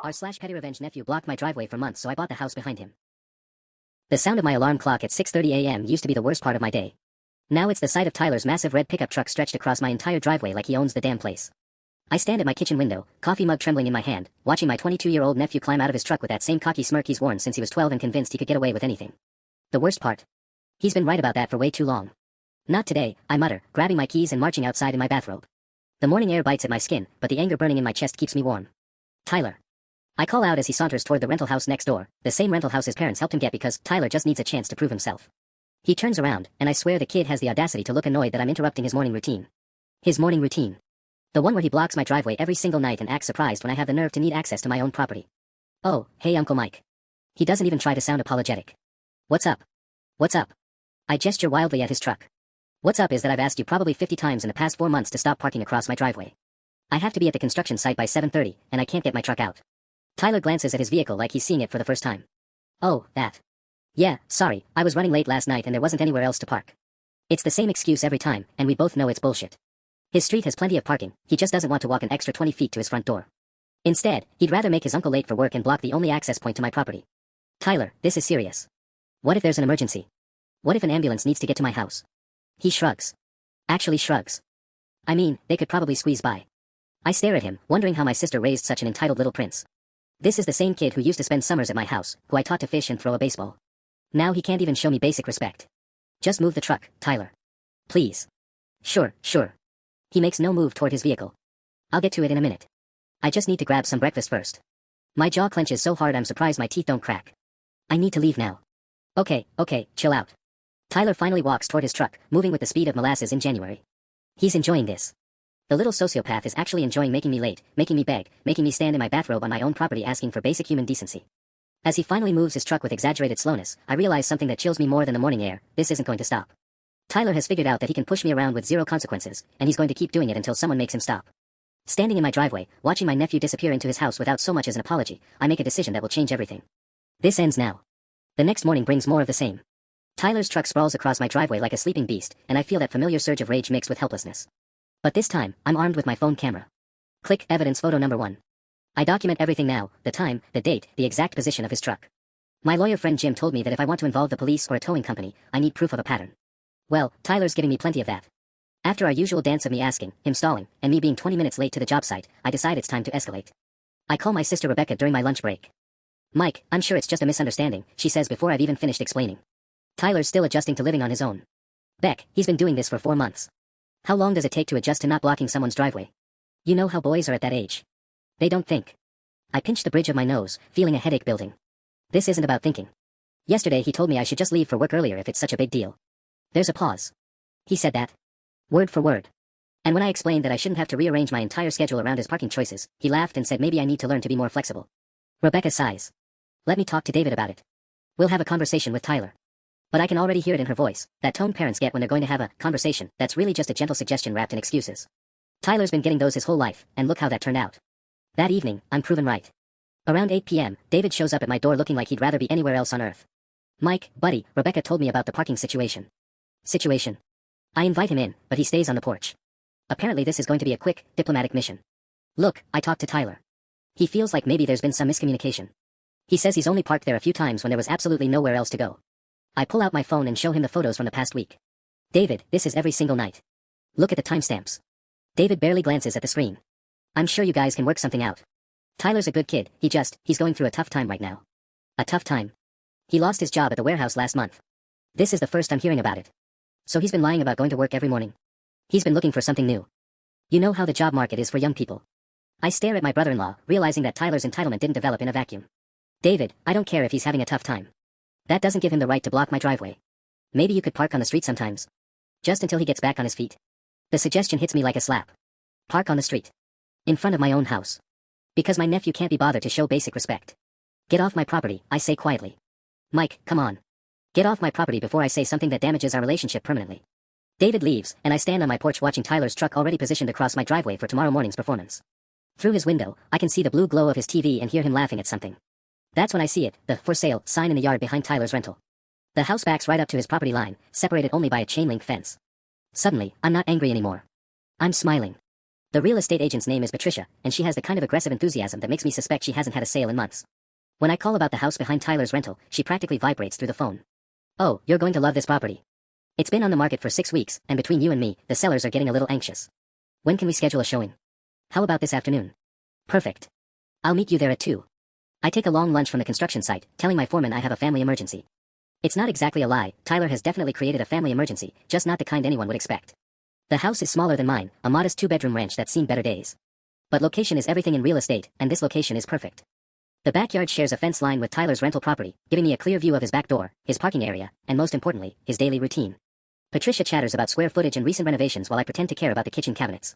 r/pettyrevenge nephew blocked my driveway for months, so I bought the house behind him. The sound of my alarm clock at 6:30 a.m. used to be the worst part of my day. Now it's the sight of Tyler's massive red pickup truck stretched across my entire driveway like he owns the damn place. I stand at my kitchen window, coffee mug trembling in my hand, watching my 22-year-old nephew climb out of his truck with that same cocky smirk he's worn since he was 12 and convinced he could get away with anything. The worst part? He's been right about that for way too long. Not today, I mutter, grabbing my keys and marching outside in my bathrobe. The morning air bites at my skin, but the anger burning in my chest keeps me warm. Tyler. I call out as he saunters toward the rental house next door, the same rental house his parents helped him get because Tyler just needs a chance to prove himself. He turns around, and I swear the kid has the audacity to look annoyed that I'm interrupting his morning routine. His morning routine. The one where he blocks my driveway every single night and acts surprised when I have the nerve to need access to my own property. Oh, hey Uncle Mike. He doesn't even try to sound apologetic. What's up? What's up? I gesture wildly at his truck. What's up is that I've asked you probably 50 times in the past 4 months to stop parking across my driveway. I have to be at the construction site by 7:30, and I can't get my truck out. Tyler glances at his vehicle like he's seeing it for the first time. Oh, that. Yeah, sorry, I was running late last night and there wasn't anywhere else to park. It's the same excuse every time, and we both know it's bullshit. His street has plenty of parking, he just doesn't want to walk an extra 20 feet to his front door. Instead, he'd rather make his uncle late for work and block the only access point to my property. Tyler, this is serious. What if there's an emergency? What if an ambulance needs to get to my house? He shrugs. Actually shrugs. I mean, they could probably squeeze by. I stare at him, wondering how my sister raised such an entitled little prince. This is the same kid who used to spend summers at my house, who I taught to fish and throw a baseball. Now he can't even show me basic respect. Just move the truck, Tyler. Please. Sure. He makes no move toward his vehicle. I'll get to it in a minute. I just need to grab some breakfast first. My jaw clenches so hard I'm surprised my teeth don't crack. I need to leave now. Okay, chill out. Tyler finally walks toward his truck, moving with the speed of molasses in January. He's enjoying this. The little sociopath is actually enjoying making me late, making me beg, making me stand in my bathrobe on my own property asking for basic human decency. As he finally moves his truck with exaggerated slowness, I realize something that chills me more than the morning air: this isn't going to stop. Tyler has figured out that he can push me around with zero consequences, and he's going to keep doing it until someone makes him stop. Standing in my driveway, watching my nephew disappear into his house without so much as an apology, I make a decision that will change everything. This ends now. The next morning brings more of the same. Tyler's truck sprawls across my driveway like a sleeping beast, and I feel that familiar surge of rage mixed with helplessness. But this time, I'm armed with my phone camera. Click evidence photo number 1. I document everything now: the time, the date, the exact position of his truck. My lawyer friend Jim told me that if I want to involve the police or a towing company, I need proof of a pattern. Well, Tyler's giving me plenty of that. After our usual dance of me asking, him stalling, and me being 20 minutes late to the job site, I decide it's time to escalate. I call my sister Rebecca during my lunch break. Mike, I'm sure it's just a misunderstanding, she says before I've even finished explaining. Tyler's still adjusting to living on his own. Beck, he's been doing this for 4 months. How long does it take to adjust to not blocking someone's driveway? You know how boys are at that age. They don't think. I pinch the bridge of my nose, feeling a headache building. This isn't about thinking. Yesterday he told me I should just leave for work earlier if it's such a big deal. There's a pause. He said that. Word for word. And when I explained that I shouldn't have to rearrange my entire schedule around his parking choices, he laughed and said maybe I need to learn to be more flexible. Rebecca sighs. Let me talk to David about it. We'll have a conversation with Tyler. But I can already hear it in her voice, that tone parents get when they're going to have a conversation that's really just a gentle suggestion wrapped in excuses. Tyler's been getting those his whole life, and look how that turned out. That evening, I'm proven right. Around 8 p.m., David shows up at my door looking like he'd rather be anywhere else on earth. Mike, buddy, Rebecca told me about the parking situation. Situation. I invite him in, but he stays on the porch. Apparently this is going to be a quick, diplomatic mission. Look, I talked to Tyler. He feels like maybe there's been some miscommunication. He says he's only parked there a few times when there was absolutely nowhere else to go. I pull out my phone and show him the photos from the past week. David, this is every single night. Look at the timestamps. David barely glances at the screen. I'm sure you guys can work something out. Tyler's a good kid, he's going through a tough time right now. A tough time. He lost his job at the warehouse last month. This is the first I'm hearing about it. So he's been lying about going to work every morning. He's been looking for something new. You know how the job market is for young people. I stare at my brother-in-law, realizing that Tyler's entitlement didn't develop in a vacuum. David, I don't care if he's having a tough time. That doesn't give him the right to block my driveway. Maybe you could park on the street sometimes. Just until he gets back on his feet. The suggestion hits me like a slap. Park on the street. In front of my own house. Because my nephew can't be bothered to show basic respect. Get off my property, I say quietly. Mike, come on. Get off my property before I say something that damages our relationship permanently. David leaves, and I stand on my porch watching Tyler's truck already positioned across my driveway for tomorrow morning's performance. Through his window, I can see the blue glow of his TV and hear him laughing at something. That's when I see it, the "for sale" sign in the yard behind Tyler's rental. The house backs right up to his property line, separated only by a chain-link fence. Suddenly, I'm not angry anymore. I'm smiling. The real estate agent's name is Patricia, and she has the kind of aggressive enthusiasm that makes me suspect she hasn't had a sale in months. When I call about the house behind Tyler's rental, she practically vibrates through the phone. Oh, you're going to love this property. It's been on the market for 6 weeks, and between you and me, the sellers are getting a little anxious. When can we schedule a showing? How about this afternoon? Perfect. I'll meet you there at 2. I take a long lunch from the construction site, telling my foreman I have a family emergency. It's not exactly a lie, Tyler has definitely created a family emergency, just not the kind anyone would expect. The house is smaller than mine, a modest 2-bedroom ranch that's seen better days. But location is everything in real estate, and this location is perfect. The backyard shares a fence line with Tyler's rental property, giving me a clear view of his back door, his parking area, and most importantly, his daily routine. Patricia chatters about square footage and recent renovations while I pretend to care about the kitchen cabinets.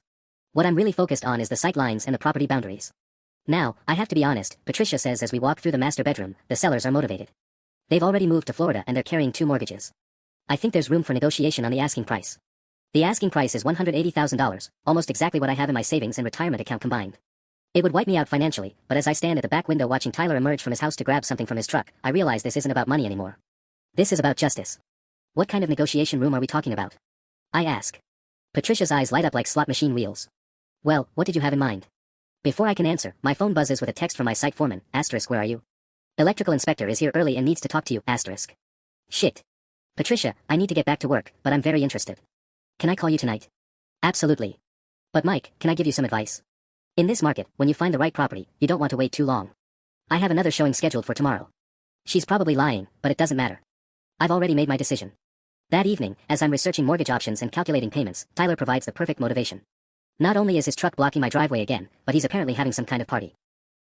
What I'm really focused on is the sight lines and the property boundaries. Now, I have to be honest, Patricia says as we walk through the master bedroom, the sellers are motivated. They've already moved to Florida and they're carrying 2 mortgages. I think there's room for negotiation on the asking price. The asking price is $180,000, almost exactly what I have in my savings and retirement account combined. It would wipe me out financially, but as I stand at the back window watching Tyler emerge from his house to grab something from his truck, I realize this isn't about money anymore. This is about justice. What kind of negotiation room are we talking about? I ask. Patricia's eyes light up like slot machine wheels. Well, what did you have in mind? Before I can answer, my phone buzzes with a text from my site foreman, *, where are you? Electrical inspector is here early and needs to talk to you, *. Shit. Patricia, I need to get back to work, but I'm very interested. Can I call you tonight? Absolutely. But Mike, can I give you some advice? In this market, when you find the right property, you don't want to wait too long. I have another showing scheduled for tomorrow. She's probably lying, but it doesn't matter. I've already made my decision. That evening, as I'm researching mortgage options and calculating payments, Tyler provides the perfect motivation. Not only is his truck blocking my driveway again, but he's apparently having some kind of party.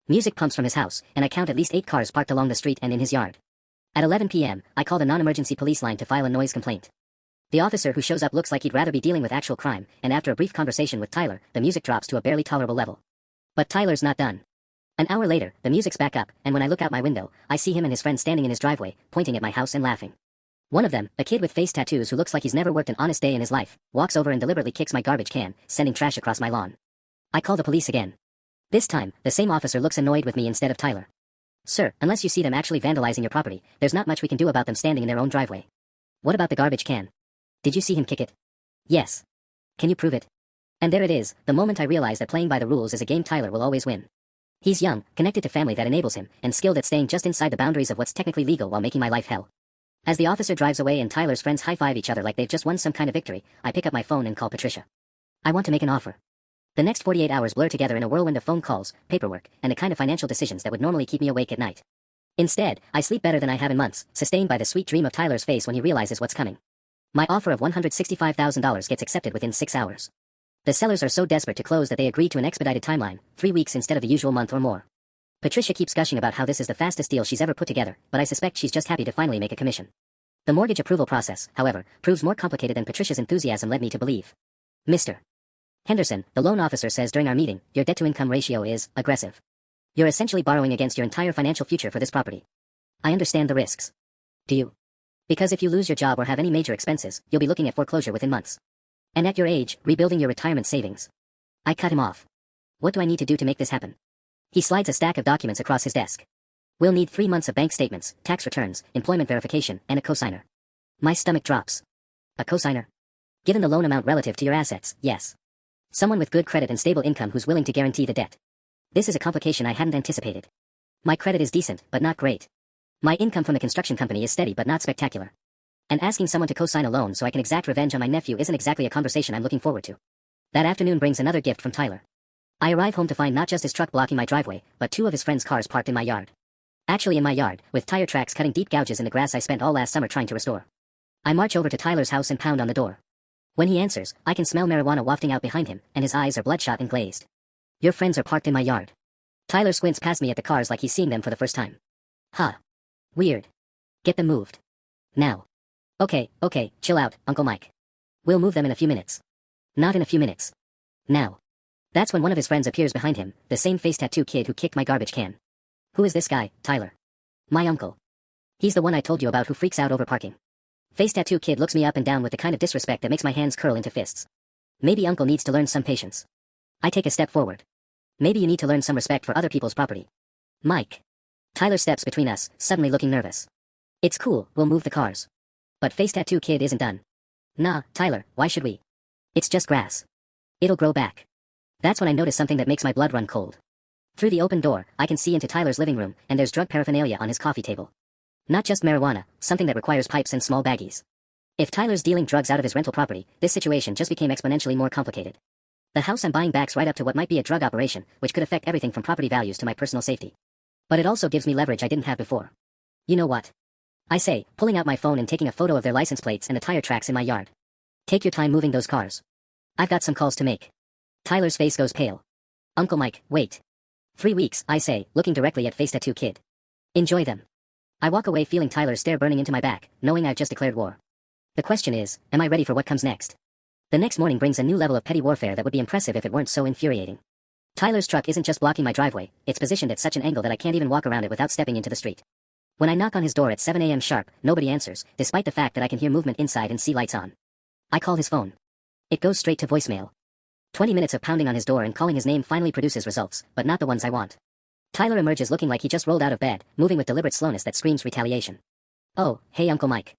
Music pumps from his house, and I count at least 8 cars parked along the street and in his yard. At 11 p.m., I call the non-emergency police line to file a noise complaint. The officer who shows up looks like he'd rather be dealing with actual crime, and after a brief conversation with Tyler, the music drops to a barely tolerable level. But Tyler's not done. An hour later, the music's back up, and when I look out my window, I see him and his friend standing in his driveway, pointing at my house and laughing. One of them, a kid with face tattoos who looks like he's never worked an honest day in his life, walks over and deliberately kicks my garbage can, sending trash across my lawn. I call the police again. This time, the same officer looks annoyed with me instead of Tyler. Sir, unless you see them actually vandalizing your property, there's not much we can do about them standing in their own driveway. What about the garbage can? Did you see him kick it? Yes. Can you prove it? And there it is, the moment I realize that playing by the rules is a game Tyler will always win. He's young, connected to family that enables him, and skilled at staying just inside the boundaries of what's technically legal while making my life hell. As the officer drives away and Tyler's friends high-five each other like they've just won some kind of victory, I pick up my phone and call Patricia. I want to make an offer. The next 48 hours blur together in a whirlwind of phone calls, paperwork, and the kind of financial decisions that would normally keep me awake at night. Instead, I sleep better than I have in months, sustained by the sweet dream of Tyler's face when he realizes what's coming. My offer of $165,000 gets accepted within 6 hours. The sellers are so desperate to close that they agree to an expedited timeline, 3 weeks instead of the usual month or more. Patricia keeps gushing about how this is the fastest deal she's ever put together, but I suspect she's just happy to finally make a commission. The mortgage approval process, however, proves more complicated than Patricia's enthusiasm led me to believe. Mr. Henderson, the loan officer says during our meeting, your debt-to-income ratio is aggressive. You're essentially borrowing against your entire financial future for this property. I understand the risks. Do you? Because if you lose your job or have any major expenses, you'll be looking at foreclosure within months. And at your age, rebuilding your retirement savings. I cut him off. What do I need to do to make this happen? He slides a stack of documents across his desk. We'll need 3 months of bank statements, tax returns, employment verification, and a cosigner. My stomach drops. A cosigner? Given the loan amount relative to your assets, yes. Someone with good credit and stable income who's willing to guarantee the debt. This is a complication I hadn't anticipated. My credit is decent, but not great. My income from the construction company is steady but not spectacular. And asking someone to co-sign a loan so I can exact revenge on my nephew isn't exactly a conversation I'm looking forward to. That afternoon brings another gift from Tyler. I arrive home to find not just his truck blocking my driveway, but 2 of his friends' cars parked in my yard. Actually in my yard, with tire tracks cutting deep gouges in the grass I spent all last summer trying to restore. I march over to Tyler's house and pound on the door. When he answers, I can smell marijuana wafting out behind him, and his eyes are bloodshot and glazed. Your friends are parked in my yard. Tyler squints past me at the cars like he's seeing them for the first time. Huh. Weird. Get them moved. Now. Okay, chill out, Uncle Mike. We'll move them in a few minutes. Not in a few minutes. Now. That's when one of his friends appears behind him, the same face tattoo kid who kicked my garbage can. Who is this guy, Tyler? My uncle. He's the one I told you about who freaks out over parking. Face tattoo kid looks me up and down with the kind of disrespect that makes my hands curl into fists. Maybe uncle needs to learn some patience. I take a step forward. Maybe you need to learn some respect for other people's property. Mike. Tyler steps between us, suddenly looking nervous. It's cool, we'll move the cars. But face tattoo kid isn't done. Nah, Tyler, why should we? It's just grass. It'll grow back. That's when I notice something that makes my blood run cold. Through the open door, I can see into Tyler's living room, and there's drug paraphernalia on his coffee table. Not just marijuana, something that requires pipes and small baggies. If Tyler's dealing drugs out of his rental property, this situation just became exponentially more complicated. The house I'm buying backs right up to what might be a drug operation, which could affect everything from property values to my personal safety. But it also gives me leverage I didn't have before. You know what? I say, pulling out my phone and taking a photo of their license plates and the tire tracks in my yard. Take your time moving those cars. I've got some calls to make. Tyler's face goes pale. Uncle Mike, wait. 3 weeks, I say, looking directly at face tattoo kid. Enjoy them. I walk away feeling Tyler's stare burning into my back, knowing I've just declared war. The question is, am I ready for what comes next? The next morning brings a new level of petty warfare that would be impressive if it weren't so infuriating. Tyler's truck isn't just blocking my driveway, it's positioned at such an angle that I can't even walk around it without stepping into the street. When I knock on his door at 7 a.m. sharp, nobody answers, despite the fact that I can hear movement inside and see lights on. I call his phone. It goes straight to voicemail. 20 minutes of pounding on his door and calling his name finally produces results, but not the ones I want. Tyler emerges looking like he just rolled out of bed, moving with deliberate slowness that screams retaliation. Oh, hey Uncle Mike.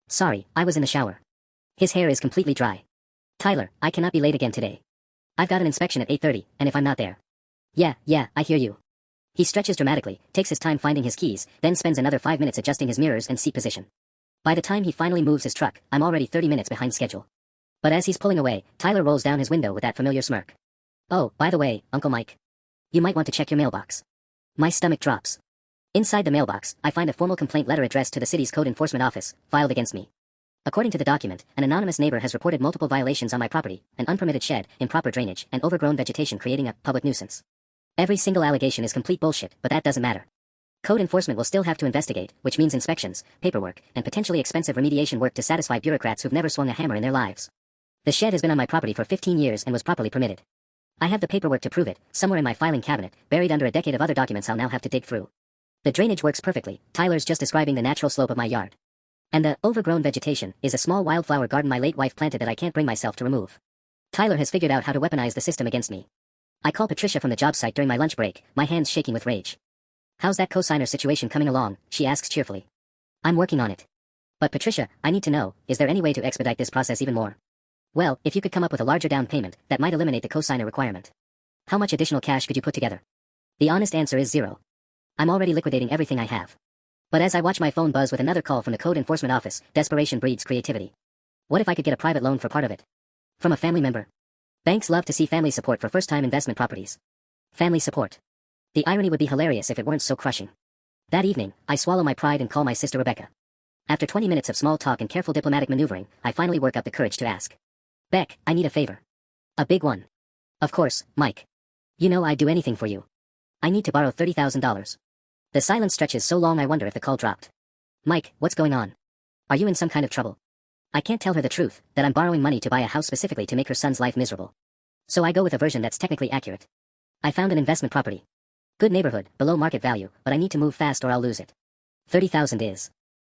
Sorry, I was in the shower. His hair is completely dry. Tyler, I cannot be late again today. I've got an inspection at 8:30, and if I'm not there. Yeah, I hear you. He stretches dramatically, takes his time finding his keys, then spends another 5 minutes adjusting his mirrors and seat position. By the time he finally moves his truck, I'm already 30 minutes behind schedule. But as he's pulling away, Tyler rolls down his window with that familiar smirk. Oh, by the way, Uncle Mike. You might want to check your mailbox. My stomach drops. Inside the mailbox, I find a formal complaint letter addressed to the city's code enforcement office, filed against me. According to the document, an anonymous neighbor has reported multiple violations on my property, an unpermitted shed, improper drainage, and overgrown vegetation creating a public nuisance. Every single allegation is complete bullshit, but that doesn't matter. Code enforcement will still have to investigate, which means inspections, paperwork, and potentially expensive remediation work to satisfy bureaucrats who've never swung a hammer in their lives. The shed has been on my property for 15 years and was properly permitted. I have the paperwork to prove it, somewhere in my filing cabinet, buried under a decade of other documents I'll now have to dig through. The drainage works perfectly, Tyler's just describing the natural slope of my yard. And the overgrown vegetation is a small wildflower garden my late wife planted that I can't bring myself to remove. Tyler has figured out how to weaponize the system against me. I call Patricia from the job site during my lunch break, my hands shaking with rage. How's that cosigner situation coming along? She asks cheerfully. I'm working on it. But Patricia, I need to know, is there any way to expedite this process even more? Well, if you could come up with a larger down payment, that might eliminate the cosigner requirement. How much additional cash could you put together? The honest answer is zero. I'm already liquidating everything I have. But as I watch my phone buzz with another call from the code enforcement office, desperation breeds creativity. What if I could get a private loan for part of it? From a family member? Banks love to see family support for first-time investment properties. Family support. The irony would be hilarious if it weren't so crushing. That evening, I swallow my pride and call my sister Rebecca. After 20 minutes of small talk and careful diplomatic maneuvering, I finally work up the courage to ask. Beck, I need a favor. A big one. Of course, Mike. You know I'd do anything for you. I need to borrow $30,000. The silence stretches so long I wonder if the call dropped. Mike, what's going on? Are you in some kind of trouble? I can't tell her the truth, that I'm borrowing money to buy a house specifically to make her son's life miserable. So I go with a version that's technically accurate. I found an investment property. Good neighborhood, below market value, but I need to move fast or I'll lose it. 30,000 is.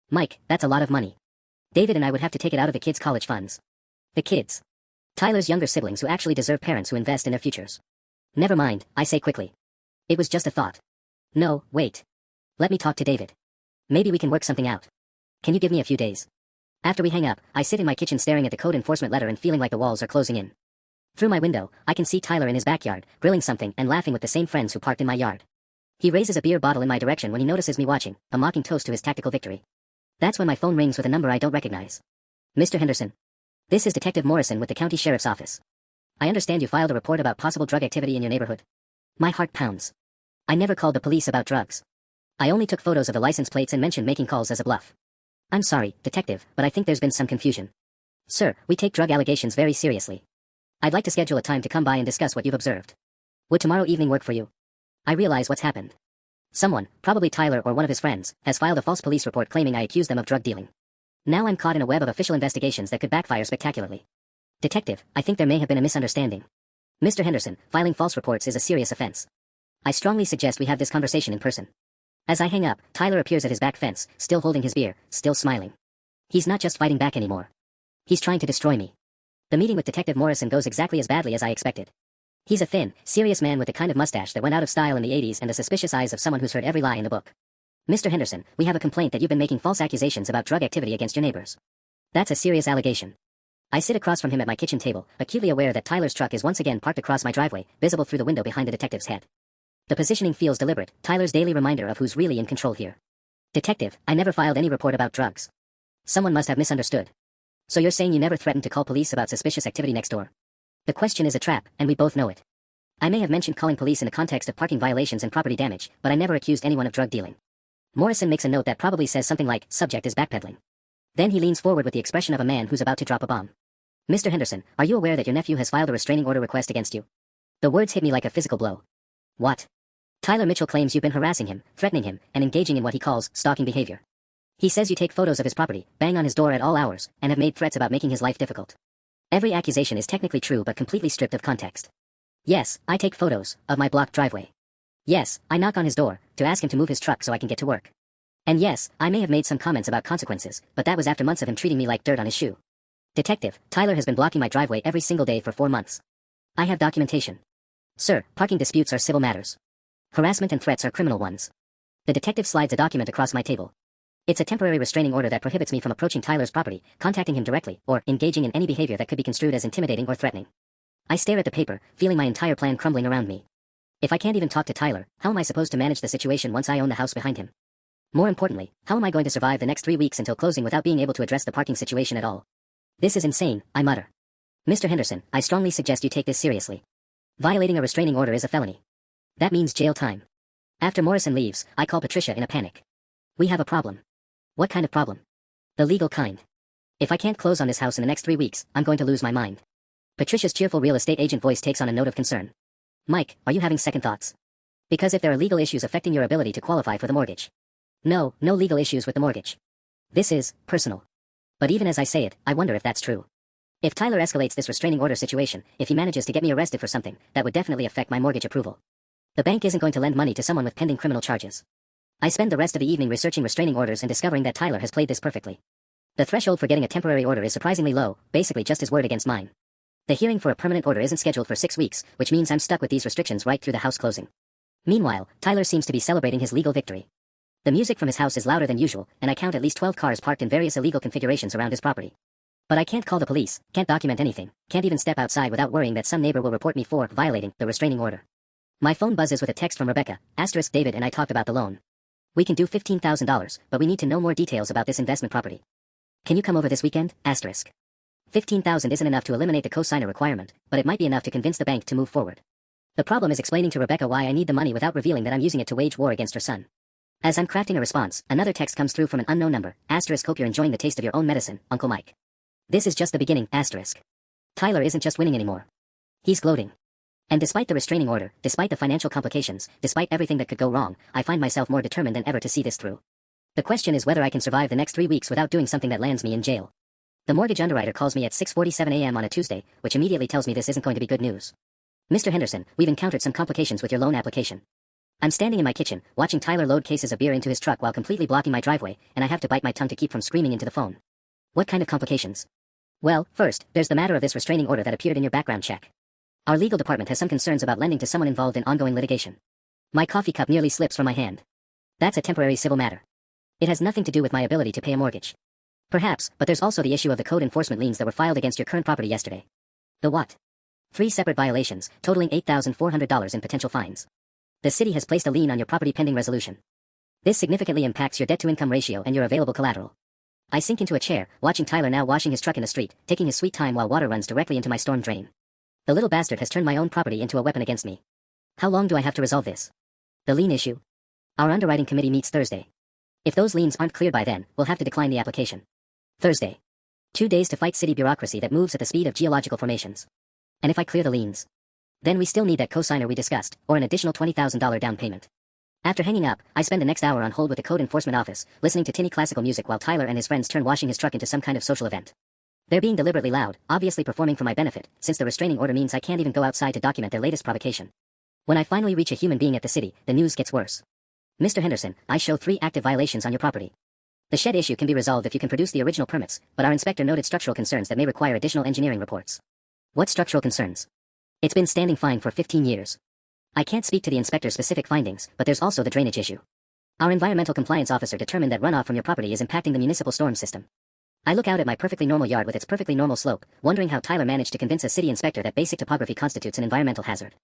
Mike, that's a lot of money. David and I would have to take it out of the kids' college funds. The kids. Tyler's younger siblings who actually deserve parents who invest in their futures. Never mind, I say quickly. It was just a thought. No, wait. Let me talk to David. Maybe we can work something out. Can you give me a few days? After we hang up, I sit in my kitchen staring at the code enforcement letter and feeling like the walls are closing in. Through my window, I can see Tyler in his backyard, grilling something and laughing with the same friends who parked in my yard. He raises a beer bottle in my direction when he notices me watching, a mocking toast to his tactical victory. That's when my phone rings with a number I don't recognize. Mr. Henderson. This is Detective Morrison with the county sheriff's office. I understand you filed a report about possible drug activity in your neighborhood. My heart pounds. I never called the police about drugs. I only took photos of the license plates and mentioned making calls as a bluff. I'm sorry, detective, but I think there's been some confusion. Sir, we take drug allegations very seriously. I'd like to schedule a time to come by and discuss what you've observed. Would tomorrow evening work for you? I realize what's happened. Someone, probably Tyler or one of his friends, has filed a false police report claiming I accused them of drug dealing. Now I'm caught in a web of official investigations that could backfire spectacularly. Detective, I think there may have been a misunderstanding. Mr. Henderson, filing false reports is a serious offense. I strongly suggest we have this conversation in person. As I hang up, Tyler appears at his back fence, still holding his beer, still smiling. He's not just fighting back anymore. He's trying to destroy me. The meeting with Detective Morrison goes exactly as badly as I expected. He's a thin, serious man with the kind of mustache that went out of style in the 80s and the suspicious eyes of someone who's heard every lie in the book. Mr. Henderson, we have a complaint that you've been making false accusations about drug activity against your neighbors. That's a serious allegation. I sit across from him at my kitchen table, acutely aware that Tyler's truck is once again parked across my driveway, visible through the window behind the detective's head. The positioning feels deliberate, Tyler's daily reminder of who's really in control here. Detective, I never filed any report about drugs. Someone must have misunderstood. So you're saying you never threatened to call police about suspicious activity next door? The question is a trap, and we both know it. I may have mentioned calling police in the context of parking violations and property damage, but I never accused anyone of drug dealing. Morrison makes a note that probably says something like, subject is backpedaling. Then he leans forward with the expression of a man who's about to drop a bomb. Mr. Henderson, are you aware that your nephew has filed a restraining order request against you? The words hit me like a physical blow. What? Tyler Mitchell claims you've been harassing him, threatening him, and engaging in what he calls stalking behavior. He says you take photos of his property, bang on his door at all hours, and have made threats about making his life difficult. Every accusation is technically true but completely stripped of context. Yes, I take photos of my blocked driveway. Yes, I knock on his door to ask him to move his truck so I can get to work. And yes, I may have made some comments about consequences, but that was after months of him treating me like dirt on his shoe. Detective, Tyler has been blocking my driveway every single day for 4 months. I have documentation. Sir, parking disputes are civil matters. Harassment and threats are criminal ones. The detective slides a document across my table. It's a temporary restraining order that prohibits me from approaching Tyler's property, contacting him directly, or engaging in any behavior that could be construed as intimidating or threatening. I stare at the paper, feeling my entire plan crumbling around me. If I can't even talk to Tyler, how am I supposed to manage the situation once I own the house behind him? More importantly, how am I going to survive the next 3 weeks until closing without being able to address the parking situation at all? This is insane, I mutter. Mr. Henderson, I strongly suggest you take this seriously. Violating a restraining order is a felony. That means jail time. After Morrison leaves, I call Patricia in a panic. We have a problem. What kind of problem? The legal kind. If I can't close on this house in the next 3 weeks, I'm going to lose my mind. Patricia's cheerful real estate agent voice takes on a note of concern. Mike, are you having second thoughts? Because if there are legal issues affecting your ability to qualify for the mortgage. No legal issues with the mortgage. This is personal. But even as I say it, I wonder if that's true. If Tyler escalates this restraining order situation, if he manages to get me arrested for something, that would definitely affect my mortgage approval. The bank isn't going to lend money to someone with pending criminal charges. I spend the rest of the evening researching restraining orders and discovering that Tyler has played this perfectly. The threshold for getting a temporary order is surprisingly low, basically just his word against mine. The hearing for a permanent order isn't scheduled for 6 weeks, which means I'm stuck with these restrictions right through the house closing. Meanwhile, Tyler seems to be celebrating his legal victory. The music from his house is louder than usual, and I count at least 12 cars parked in various illegal configurations around his property. But I can't call the police, can't document anything, can't even step outside without worrying that some neighbor will report me for violating the restraining order. My phone buzzes with a text from Rebecca. David and I talked about the loan. We can do $15,000, but we need to know more details about this investment property. Can you come over this weekend? $15,000 isn't enough to eliminate the co-signer requirement, but it might be enough to convince the bank to move forward. The problem is explaining to Rebecca why I need the money without revealing that I'm using it to wage war against her son. As I'm crafting a response, another text comes through from an unknown number. Hope you're enjoying the taste of your own medicine, Uncle Mike. This is just the beginning. Tyler isn't just winning anymore. He's gloating. And despite the restraining order, despite the financial complications, despite everything that could go wrong, I find myself more determined than ever to see this through. The question is whether I can survive the next 3 weeks without doing something that lands me in jail. The mortgage underwriter calls me at 6:47 a.m. on a Tuesday, which immediately tells me this isn't going to be good news. Mr. Henderson, we've encountered some complications with your loan application. I'm standing in my kitchen, watching Tyler load cases of beer into his truck while completely blocking my driveway, and I have to bite my tongue to keep from screaming into the phone. What kind of complications? Well, first, there's the matter of this restraining order that appeared in your background check. Our legal department has some concerns about lending to someone involved in ongoing litigation. My coffee cup nearly slips from my hand. That's a temporary civil matter. It has nothing to do with my ability to pay a mortgage. Perhaps, but there's also the issue of the code enforcement liens that were filed against your current property yesterday. The what? 3 separate violations, totaling $8,400 in potential fines. The city has placed a lien on your property pending resolution. This significantly impacts your debt-to-income ratio and your available collateral. I sink into a chair, watching Tyler now washing his truck in the street, taking his sweet time while water runs directly into my storm drain. The little bastard has turned my own property into a weapon against me. How long do I have to resolve this? The lien issue? Our underwriting committee meets Thursday. If those liens aren't cleared by then, we'll have to decline the application. Thursday. 2 days to fight city bureaucracy that moves at the speed of geological formations. And if I clear the liens, then we still need that cosigner we discussed, or an additional $20,000 down payment. After hanging up, I spend the next hour on hold with the code enforcement office, listening to tinny classical music while Tyler and his friends turn washing his truck into some kind of social event. They're being deliberately loud, obviously performing for my benefit, since the restraining order means I can't even go outside to document their latest provocation. When I finally reach a human being at the city, the news gets worse. Mr. Henderson, I show 3 active violations on your property. The shed issue can be resolved if you can produce the original permits, but our inspector noted structural concerns that may require additional engineering reports. What structural concerns? It's been standing fine for 15 years. I can't speak to the inspector's specific findings, but there's also the drainage issue. Our environmental compliance officer determined that runoff from your property is impacting the municipal storm system. I look out at my perfectly normal yard with its perfectly normal slope, wondering how Tyler managed to convince a city inspector that basic topography constitutes an environmental hazard.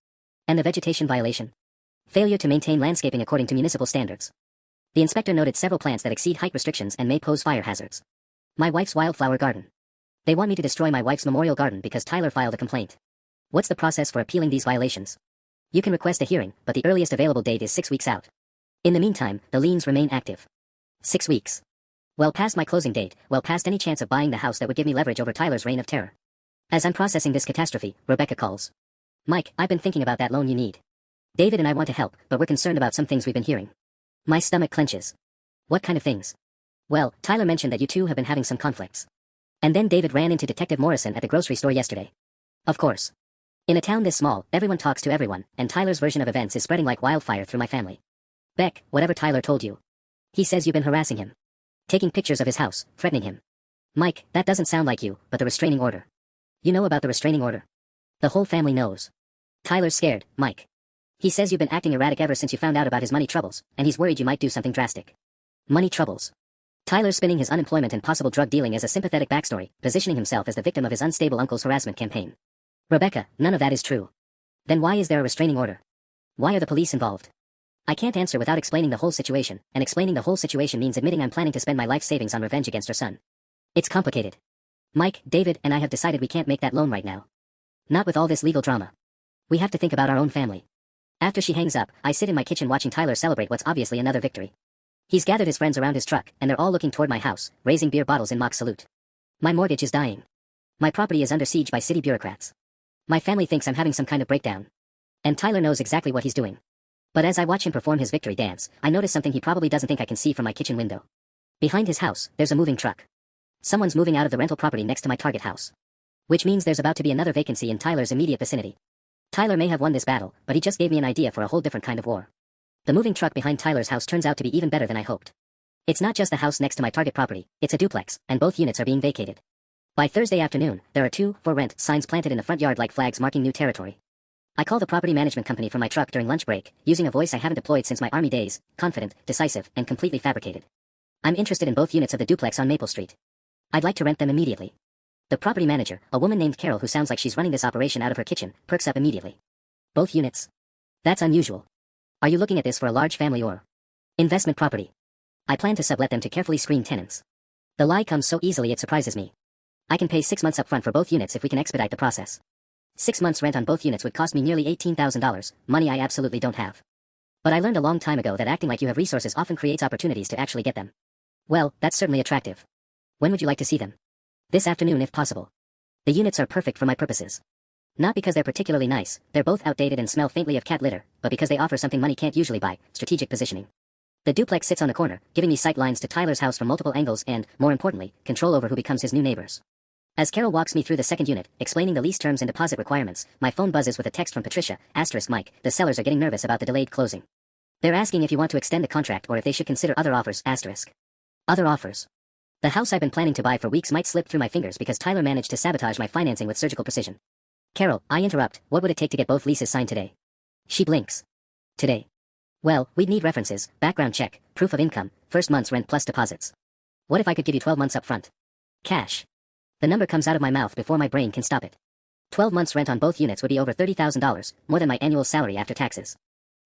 And the vegetation violation? Failure to maintain landscaping according to municipal standards. The inspector noted several plants that exceed height restrictions and may pose fire hazards. My wife's wildflower garden. They want me to destroy my wife's memorial garden because Tyler filed a complaint. What's the process for appealing these violations? You can request a hearing, but the earliest available date is 6 weeks out. In the meantime, the liens remain active. 6 weeks. Well past my closing date, well past any chance of buying the house that would give me leverage over Tyler's reign of terror. As I'm processing this catastrophe, Rebecca calls. Mike, I've been thinking about that loan you need. David and I want to help, but we're concerned about some things we've been hearing. My stomach clenches. What kind of things? Well, Tyler mentioned that you two have been having some conflicts. And then David ran into Detective Morrison at the grocery store yesterday. Of course. In a town this small, everyone talks to everyone, and Tyler's version of events is spreading like wildfire through my family. Beck, whatever Tyler told you. He says you've been harassing him. Taking pictures of his house, threatening him. Mike, that doesn't sound like you, but the restraining order. You know about the restraining order? The whole family knows. Tyler's scared, Mike. He says you've been acting erratic ever since you found out about his money troubles, and he's worried you might do something drastic. Money troubles. Tyler's spinning his unemployment and possible drug dealing as a sympathetic backstory, positioning himself as the victim of his unstable uncle's harassment campaign. Rebecca, none of that is true. Then why is there a restraining order? Why are the police involved? I can't answer without explaining the whole situation, and explaining the whole situation means admitting I'm planning to spend my life savings on revenge against her son. It's complicated. Mike, David, and I have decided we can't make that loan right now. Not with all this legal drama. We have to think about our own family. After she hangs up, I sit in my kitchen watching Tyler celebrate what's obviously another victory. He's gathered his friends around his truck, and they're all looking toward my house, raising beer bottles in mock salute. My mortgage is dying. My property is under siege by city bureaucrats. My family thinks I'm having some kind of breakdown. And Tyler knows exactly what he's doing. But as I watch him perform his victory dance, I notice something he probably doesn't think I can see from my kitchen window. Behind his house, there's a moving truck. Someone's moving out of the rental property next to my target house. Which means there's about to be another vacancy in Tyler's immediate vicinity. Tyler may have won this battle, but he just gave me an idea for a whole different kind of war. The moving truck behind Tyler's house turns out to be even better than I hoped. It's not just the house next to my target property, it's a duplex, and both units are being vacated. By Thursday afternoon, there are 2 for rent signs planted in the front yard like flags marking new territory. I call the property management company from my truck during lunch break, using a voice I haven't deployed since my army days, confident, decisive, and completely fabricated. I'm interested in both units of the duplex on Maple Street. I'd like to rent them immediately. The property manager, a woman named Carol who sounds like she's running this operation out of her kitchen, perks up immediately. Both units? That's unusual. Are you looking at this for a large family or investment property? I plan to sublet them to carefully screened tenants. The lie comes so easily it surprises me. I can pay 6 months up front for both units if we can expedite the process. 6 months rent on both units would cost me nearly $18,000, money I absolutely don't have. But I learned a long time ago that acting like you have resources often creates opportunities to actually get them. Well, that's certainly attractive. When would you like to see them? This afternoon if possible. The units are perfect for my purposes. Not because they're particularly nice, they're both outdated and smell faintly of cat litter, but because they offer something money can't usually buy, strategic positioning. The duplex sits on the corner, giving me sight lines to Tyler's house from multiple angles and, more importantly, control over who becomes his new neighbors. As Carol walks me through the second unit, explaining the lease terms and deposit requirements, my phone buzzes with a text from Patricia, *Mike, the sellers are getting nervous about the delayed closing. They're asking if you want to extend the contract or if they should consider other offers, *. Other offers. The house I've been planning to buy for weeks might slip through my fingers because Tyler managed to sabotage my financing with surgical precision. Carol, I interrupt, what would it take to get both leases signed today? She blinks. Today. Well, we'd need references, background check, proof of income, first month's rent plus deposits. What if I could give you 12 months up front? Cash. The number comes out of my mouth before my brain can stop it. 12 months rent on both units would be over $30,000, more than my annual salary after taxes.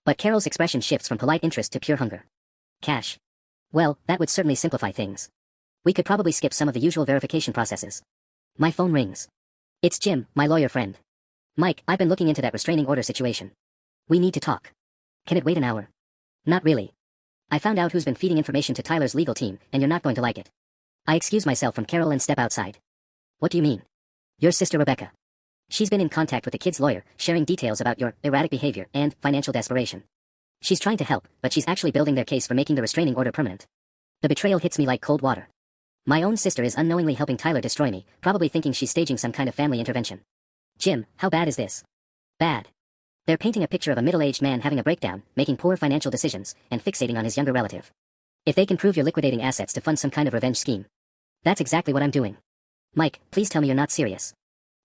But Carol's expression shifts from polite interest to pure hunger. Cash. Well, that would certainly simplify things. We could probably skip some of the usual verification processes. My phone rings. It's Jim, my lawyer friend. Mike, I've been looking into that restraining order situation. We need to talk. Can it wait an hour? Not really. I found out who's been feeding information to Tyler's legal team, and you're not going to like it. I excuse myself from Carol and step outside. What do you mean? Your sister Rebecca. She's been in contact with the kid's lawyer, sharing details about your erratic behavior and financial desperation. She's trying to help, but she's actually building their case for making the restraining order permanent. The betrayal hits me like cold water. My own sister is unknowingly helping Tyler destroy me, probably thinking she's staging some kind of family intervention. Jim, how bad is this? Bad. They're painting a picture of a middle-aged man having a breakdown, making poor financial decisions, and fixating on his younger relative. If they can prove you're liquidating assets to fund some kind of revenge scheme. That's exactly what I'm doing. Mike, please tell me you're not serious.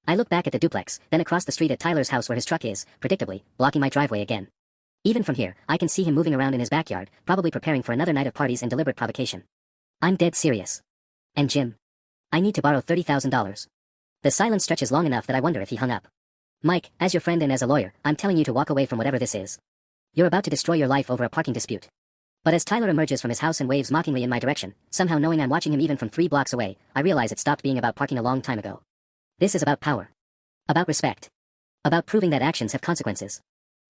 I look back at the duplex, then across the street at Tyler's house where his truck is, predictably, blocking my driveway again. Even from here, I can see him moving around in his backyard, probably preparing for another night of parties and deliberate provocation. I'm dead serious. And Jim. I need to borrow $30,000. The silence stretches long enough that I wonder if he hung up. Mike, as your friend and as a lawyer, I'm telling you to walk away from whatever this is. You're about to destroy your life over a parking dispute. But as Tyler emerges from his house and waves mockingly in my direction, somehow knowing I'm watching him even from 3 blocks away, I realize it stopped being about parking a long time ago. This is about power. About respect. About proving that actions have consequences.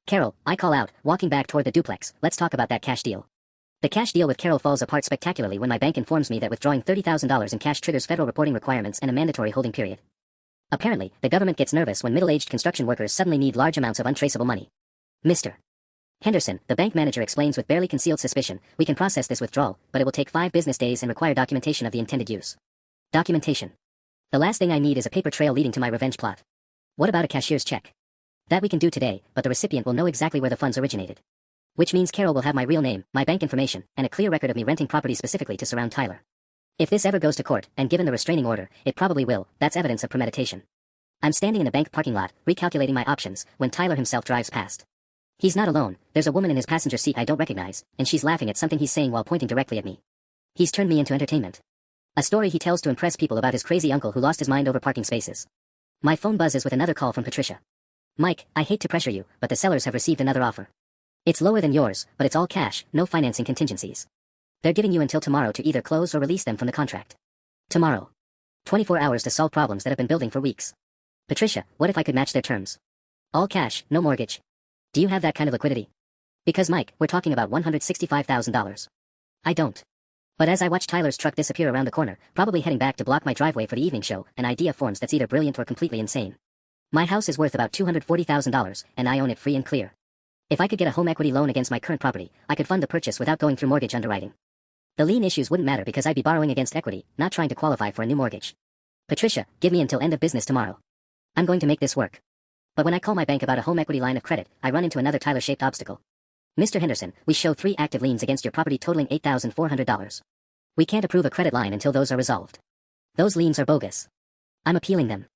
Carol, I call out, walking back toward the duplex, let's talk about that cash deal. The cash deal with Carol falls apart spectacularly when my bank informs me that withdrawing $30,000 in cash triggers federal reporting requirements and a mandatory holding period. Apparently, the government gets nervous when middle-aged construction workers suddenly need large amounts of untraceable money. Mr. Henderson, the bank manager explains with barely concealed suspicion, we can process this withdrawal, but it will take 5 business days and require documentation of the intended use. Documentation. The last thing I need is a paper trail leading to my revenge plot. What about a cashier's check? That we can do today, but the recipient will know exactly where the funds originated. Which means Carol will have my real name, my bank information, and a clear record of me renting property specifically to surround Tyler. If this ever goes to court, and given the restraining order, it probably will, that's evidence of premeditation. I'm standing in a bank parking lot, recalculating my options, when Tyler himself drives past. He's not alone, there's a woman in his passenger seat I don't recognize, and she's laughing at something he's saying while pointing directly at me. He's turned me into entertainment. A story he tells to impress people about his crazy uncle who lost his mind over parking spaces. My phone buzzes with another call from Patricia. Mike, I hate to pressure you, but the sellers have received another offer. It's lower than yours, but it's all cash, no financing contingencies. They're giving you until tomorrow to either close or release them from the contract. Tomorrow. 24 hours to solve problems that have been building for weeks. Patricia, what if I could match their terms? All cash, no mortgage. Do you have that kind of liquidity? Because Mike, we're talking about $165,000. I don't. But as I watch Tyler's truck disappear around the corner, probably heading back to block my driveway for the evening show, an idea forms that's either brilliant or completely insane. My house is worth about $240,000, and I own it free and clear. If I could get a home equity loan against my current property, I could fund the purchase without going through mortgage underwriting. The lien issues wouldn't matter because I'd be borrowing against equity, not trying to qualify for a new mortgage. Patricia, give me until end of business tomorrow. I'm going to make this work. But when I call my bank about a home equity line of credit, I run into another Tyler-shaped obstacle. Mr. Henderson, we show 3 active liens against your property totaling $8,400. We can't approve a credit line until those are resolved. Those liens are bogus. I'm appealing them.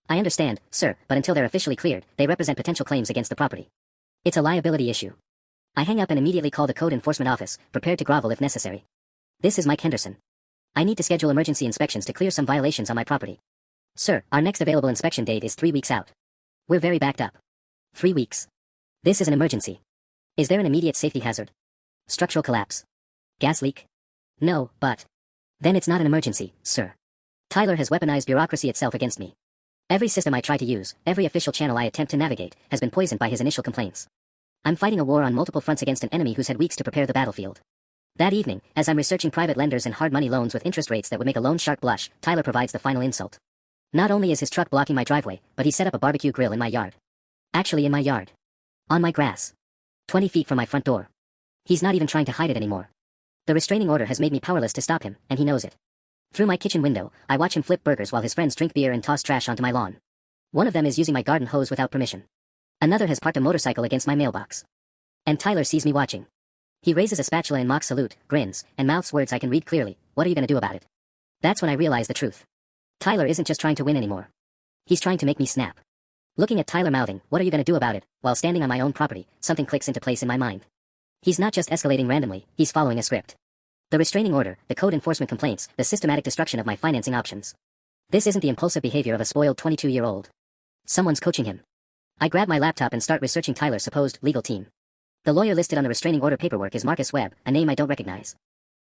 I understand, sir, but until they're officially cleared, they represent potential claims against the property. It's a liability issue. I hang up and immediately call the code enforcement office, prepared to grovel if necessary. This is Mike Henderson. I need to schedule emergency inspections to clear some violations on my property. Sir, our next available inspection date is 3 weeks out. We're very backed up. 3 weeks. This is an emergency. Is there an immediate safety hazard? Structural collapse? Gas leak? No, but... Then it's not an emergency, sir. Tyler has weaponized bureaucracy itself against me. Every system I try to use, every official channel I attempt to navigate, has been poisoned by his initial complaints. I'm fighting a war on multiple fronts against an enemy who's had weeks to prepare the battlefield. That evening, as I'm researching private lenders and hard money loans with interest rates that would make a loan shark blush, Tyler provides the final insult. Not only is his truck blocking my driveway, but he set up a barbecue grill in my yard. Actually in my yard. On my grass. 20 feet from my front door. He's not even trying to hide it anymore. The restraining order has made me powerless to stop him, and he knows it. Through my kitchen window, I watch him flip burgers while his friends drink beer and toss trash onto my lawn. One of them is using my garden hose without permission. Another has parked a motorcycle against my mailbox. And Tyler sees me watching. He raises a spatula in mock salute, grins, and mouths words I can read clearly. What are you gonna do about it? That's when I realize the truth. Tyler isn't just trying to win anymore. He's trying to make me snap. Looking at Tyler mouthing, what are you gonna do about it, while standing on my own property, something clicks into place in my mind. He's not just escalating randomly, he's following a script. The restraining order, the code enforcement complaints, the systematic destruction of my financing options. This isn't the impulsive behavior of a spoiled 22-year-old. Someone's coaching him. I grab my laptop and start researching Tyler's supposed legal team. The lawyer listed on the restraining order paperwork is Marcus Webb, a name I don't recognize.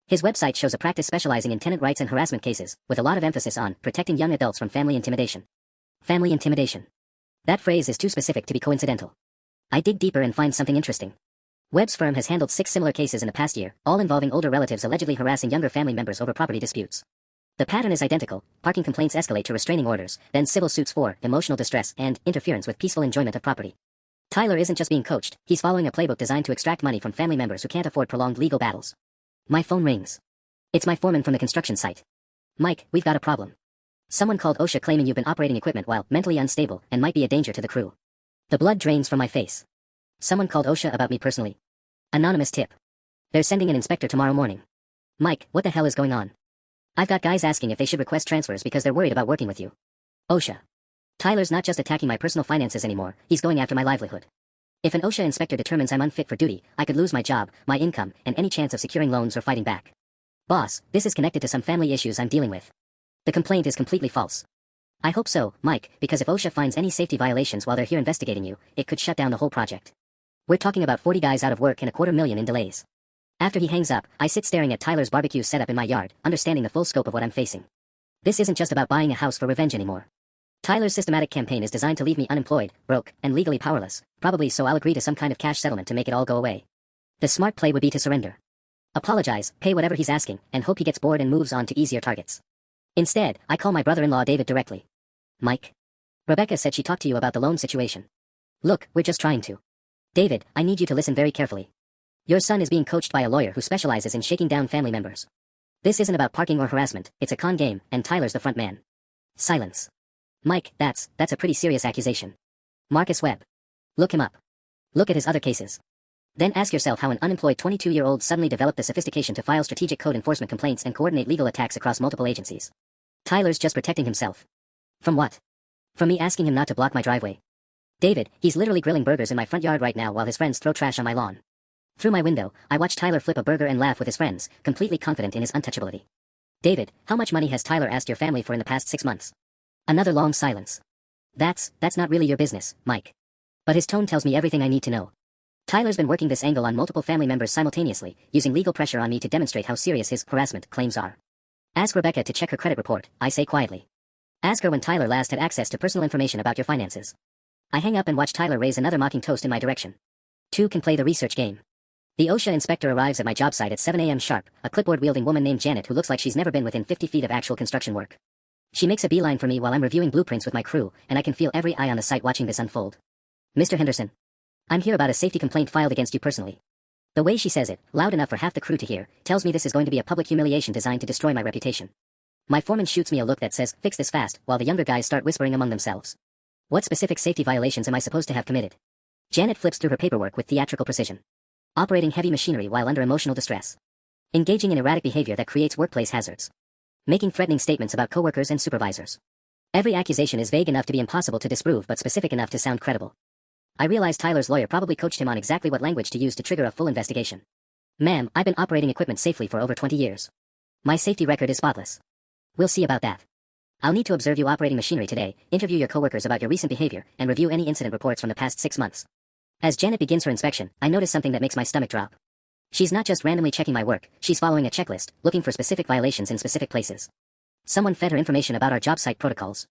His website shows a practice specializing in tenant rights and harassment cases, with a lot of emphasis on protecting young adults from family intimidation. Family intimidation. That phrase is too specific to be coincidental. I dig deeper and find something interesting. Webb's firm has handled 6 similar cases in the past year, all involving older relatives allegedly harassing younger family members over property disputes. The pattern is identical: parking complaints escalate to restraining orders, then civil suits for emotional distress and interference with peaceful enjoyment of property. Tyler isn't just being coached, he's following a playbook designed to extract money from family members who can't afford prolonged legal battles. My phone rings. It's my foreman from the construction site. Mike, we've got a problem. Someone called OSHA claiming you've been operating equipment while mentally unstable and might be a danger to the crew. The blood drains from my face. Someone called OSHA about me personally. Anonymous tip. They're sending an inspector tomorrow morning. Mike, what the hell is going on? I've got guys asking if they should request transfers because they're worried about working with you. OSHA. Tyler's not just attacking my personal finances anymore, he's going after my livelihood. If an OSHA inspector determines I'm unfit for duty, I could lose my job, my income, and any chance of securing loans or fighting back. Boss, this is connected to some family issues I'm dealing with. The complaint is completely false. I hope so, Mike, because if OSHA finds any safety violations while they're here investigating you, it could shut down the whole project. We're talking about 40 guys out of work and $250,000 in delays. After he hangs up, I sit staring at Tyler's barbecue setup in my yard, understanding the full scope of what I'm facing. This isn't just about buying a house for revenge anymore. Tyler's systematic campaign is designed to leave me unemployed, broke, and legally powerless, probably so I'll agree to some kind of cash settlement to make it all go away. The smart play would be to surrender. Apologize, pay whatever he's asking, and hope he gets bored and moves on to easier targets. Instead, I call my brother-in-law David directly. Mike. Rebecca said she talked to you about the loan situation. Look, we're just trying to. David, I need you to listen very carefully. Your son is being coached by a lawyer who specializes in shaking down family members. This isn't about parking or harassment, it's a con game, and Tyler's the front man. Silence. Mike, that's a pretty serious accusation. Marcus Webb. Look him up. Look at his other cases. Then ask yourself how an unemployed 22-year-old suddenly developed the sophistication to file strategic code enforcement complaints and coordinate legal attacks across multiple agencies. Tyler's just protecting himself. From what? From me asking him not to block my driveway. David, he's literally grilling burgers in my front yard right now while his friends throw trash on my lawn. Through my window, I watch Tyler flip a burger and laugh with his friends, completely confident in his untouchability. David, how much money has Tyler asked your family for in the past 6 months? Another long silence. That's not really your business, Mike. But his tone tells me everything I need to know. Tyler's been working this angle on multiple family members simultaneously, using legal pressure on me to demonstrate how serious his harassment claims are. Ask Rebecca to check her credit report, I say quietly. Ask her when Tyler last had access to personal information about your finances. I hang up and watch Tyler raise another mocking toast in my direction. Two can play the research game. The OSHA inspector arrives at my job site at 7 a.m. sharp, a clipboard-wielding woman named Janet who looks like she's never been within 50 feet of actual construction work. She makes a beeline for me while I'm reviewing blueprints with my crew, and I can feel every eye on the site watching this unfold. Mr. Henderson. I'm here about a safety complaint filed against you personally. The way she says it, loud enough for half the crew to hear, tells me this is going to be a public humiliation designed to destroy my reputation. My foreman shoots me a look that says, fix this fast, while the younger guys start whispering among themselves. What specific safety violations am I supposed to have committed? Janet flips through her paperwork with theatrical precision. Operating heavy machinery while under emotional distress. Engaging in erratic behavior that creates workplace hazards. Making threatening statements about coworkers and supervisors. Every accusation is vague enough to be impossible to disprove but specific enough to sound credible. I realize Tyler's lawyer probably coached him on exactly what language to use to trigger a full investigation. Ma'am, I've been operating equipment safely for over 20 years. My safety record is spotless. We'll see about that. I'll need to observe you operating machinery today, interview your coworkers about your recent behavior, and review any incident reports from the past 6 months. As Janet begins her inspection, I notice something that makes my stomach drop. She's not just randomly checking my work, she's following a checklist, looking for specific violations in specific places. Someone fed her information about our job site protocols.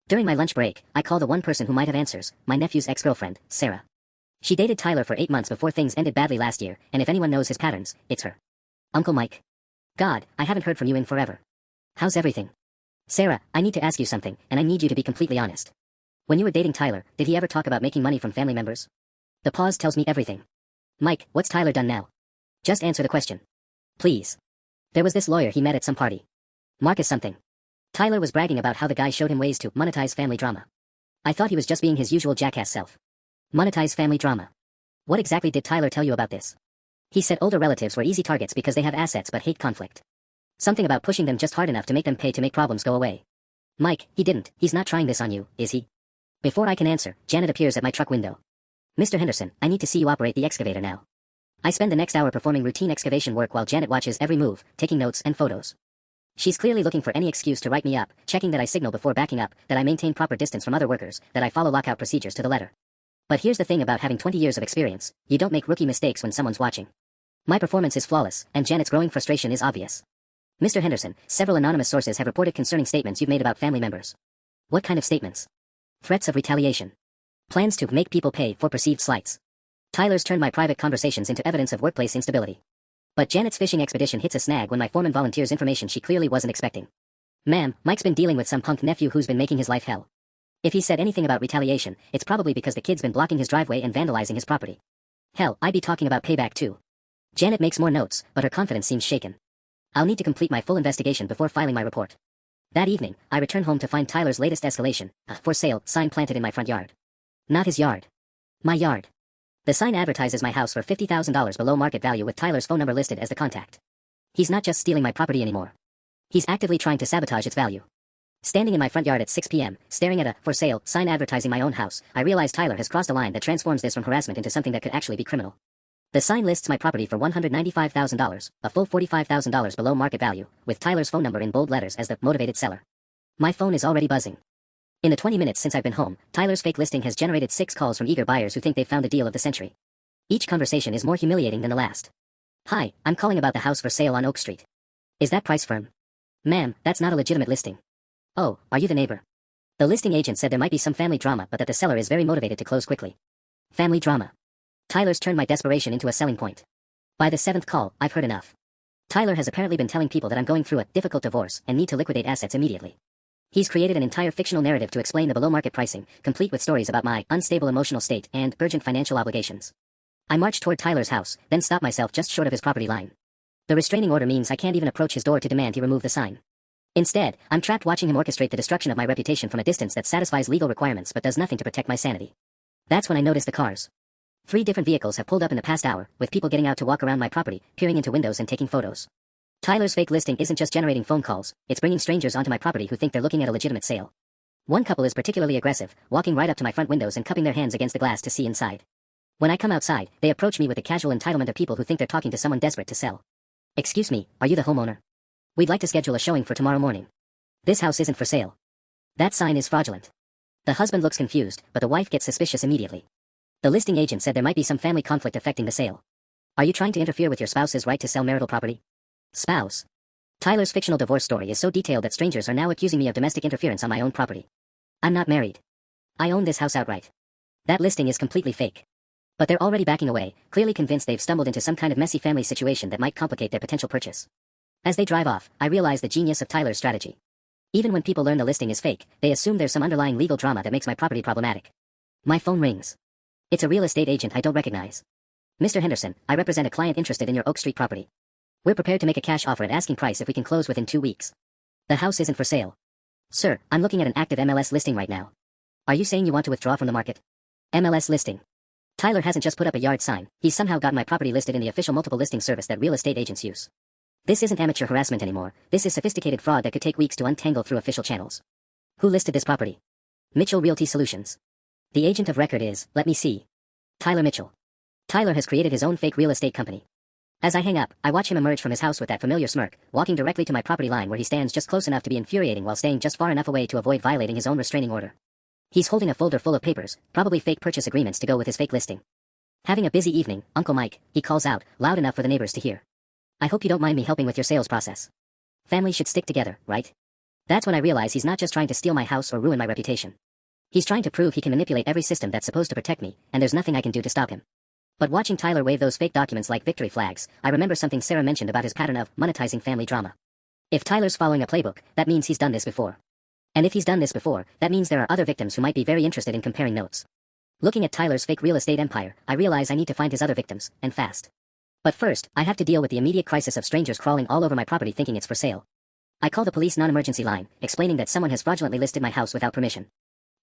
During my lunch break, I call the one person who might have answers, my nephew's ex-girlfriend, Sarah. She dated Tyler for 8 months before things ended badly last year, and if anyone knows his patterns, it's her. Uncle Mike. God, I haven't heard from you in forever. How's everything? Sarah, I need to ask you something, and I need you to be completely honest. When you were dating Tyler, did he ever talk about making money from family members? The pause tells me everything. Mike, what's Tyler done now? Just answer the question. Please. There was this lawyer he met at some party. Marcus something. Tyler was bragging about how the guy showed him ways to monetize family drama. I thought he was just being his usual jackass self. Monetize family drama. What exactly did Tyler tell you about this? He said older relatives were easy targets because they have assets but hate conflict. Something about pushing them just hard enough to make them pay to make problems go away. Mike, he didn't. He's not trying this on you, is he? Before I can answer, Janet appears at my truck window. Mr. Henderson, I need to see you operate the excavator now. I spend the next hour performing routine excavation work while Janet watches every move, taking notes and photos. She's clearly looking for any excuse to write me up, checking that I signal before backing up, that I maintain proper distance from other workers, that I follow lockout procedures to the letter. But here's the thing about having 20 years of experience, you don't make rookie mistakes when someone's watching. My performance is flawless, and Janet's growing frustration is obvious. Mr. Henderson, several anonymous sources have reported concerning statements you've made about family members. What kind of statements? Threats of retaliation. Plans to make people pay for perceived slights. Tyler's turned my private conversations into evidence of workplace instability. But Janet's fishing expedition hits a snag when my foreman volunteers information she clearly wasn't expecting. Ma'am, Mike's been dealing with some punk nephew who's been making his life hell. If he said anything about retaliation, it's probably because the kid's been blocking his driveway and vandalizing his property. Hell, I'd be talking about payback too. Janet makes more notes, but her confidence seems shaken. I'll need to complete my full investigation before filing my report. That evening, I return home to find Tyler's latest escalation, a for sale sign planted in my front yard. Not his yard. My yard. The sign advertises my house for $50,000 below market value with Tyler's phone number listed as the contact. He's not just stealing my property anymore. He's actively trying to sabotage its value. Standing in my front yard at 6 p.m., staring at a for sale sign advertising my own house, I realize Tyler has crossed a line that transforms this from harassment into something that could actually be criminal. The sign lists my property for $195,000, a full $45,000 below market value, with Tyler's phone number in bold letters as the motivated seller. My phone is already buzzing. In the 20 minutes since I've been home, Tyler's fake listing has generated 6 calls from eager buyers who think they've found the deal of the century. Each conversation is more humiliating than the last. Hi, I'm calling about the house for sale on Oak Street. Is that price firm? Ma'am, that's not a legitimate listing. Oh, are you the neighbor? The listing agent said there might be some family drama but that the seller is very motivated to close quickly. Family drama. Tyler's turned my desperation into a selling point. By the 7th call, I've heard enough. Tyler has apparently been telling people that I'm going through a difficult divorce and need to liquidate assets immediately. He's created an entire fictional narrative to explain the below-market pricing, complete with stories about my unstable emotional state and urgent financial obligations. I marched toward Tyler's house, then stopped myself just short of his property line. The restraining order means I can't even approach his door to demand he remove the sign. Instead, I'm trapped watching him orchestrate the destruction of my reputation from a distance that satisfies legal requirements but does nothing to protect my sanity. That's when I notice the cars. 3 different vehicles have pulled up in the past hour, with people getting out to walk around my property, peering into windows and taking photos. Tyler's fake listing isn't just generating phone calls, it's bringing strangers onto my property who think they're looking at a legitimate sale. One couple is particularly aggressive, walking right up to my front windows and cupping their hands against the glass to see inside. When I come outside, they approach me with the casual entitlement of people who think they're talking to someone desperate to sell. Excuse me, are you the homeowner? We'd like to schedule a showing for tomorrow morning. This house isn't for sale. That sign is fraudulent. The husband looks confused, but the wife gets suspicious immediately. The listing agent said there might be some family conflict affecting the sale. Are you trying to interfere with your spouse's right to sell marital property? Spouse. Tyler's fictional divorce story is so detailed that strangers are now accusing me of domestic interference on my own property. I'm not married. I own this house outright. That listing is completely fake. But they're already backing away, clearly convinced they've stumbled into some kind of messy family situation that might complicate their potential purchase. As they drive off, I realize the genius of Tyler's strategy. Even when people learn the listing is fake, they assume there's some underlying legal drama that makes my property problematic. My phone rings. It's a real estate agent I don't recognize. Mr. Henderson, I represent a client interested in your Oak Street property. We're prepared to make a cash offer at asking price if we can close within 2 weeks. The house isn't for sale. Sir, I'm looking at an active MLS listing right now. Are you saying you want to withdraw from the market? MLS listing. Tyler hasn't just put up a yard sign, he's somehow got my property listed in the official multiple listing service that real estate agents use. This isn't amateur harassment anymore, this is sophisticated fraud that could take weeks to untangle through official channels. Who listed this property? Mitchell Realty Solutions. The agent of record is, let me see. Tyler Mitchell. Tyler has created his own fake real estate company. As I hang up, I watch him emerge from his house with that familiar smirk, walking directly to my property line where he stands just close enough to be infuriating while staying just far enough away to avoid violating his own restraining order. He's holding a folder full of papers, probably fake purchase agreements to go with his fake listing. Having a busy evening, Uncle Mike, he calls out, loud enough for the neighbors to hear. I hope you don't mind me helping with your sales process. Family should stick together, right? That's when I realize he's not just trying to steal my house or ruin my reputation. He's trying to prove he can manipulate every system that's supposed to protect me, and there's nothing I can do to stop him. But watching Tyler wave those fake documents like victory flags, I remember something Sarah mentioned about his pattern of monetizing family drama. If Tyler's following a playbook, that means he's done this before. And if he's done this before, that means there are other victims who might be very interested in comparing notes. Looking at Tyler's fake real estate empire, I realize I need to find his other victims, and fast. But first, I have to deal with the immediate crisis of strangers crawling all over my property thinking it's for sale. I call the police non-emergency line, explaining that someone has fraudulently listed my house without permission.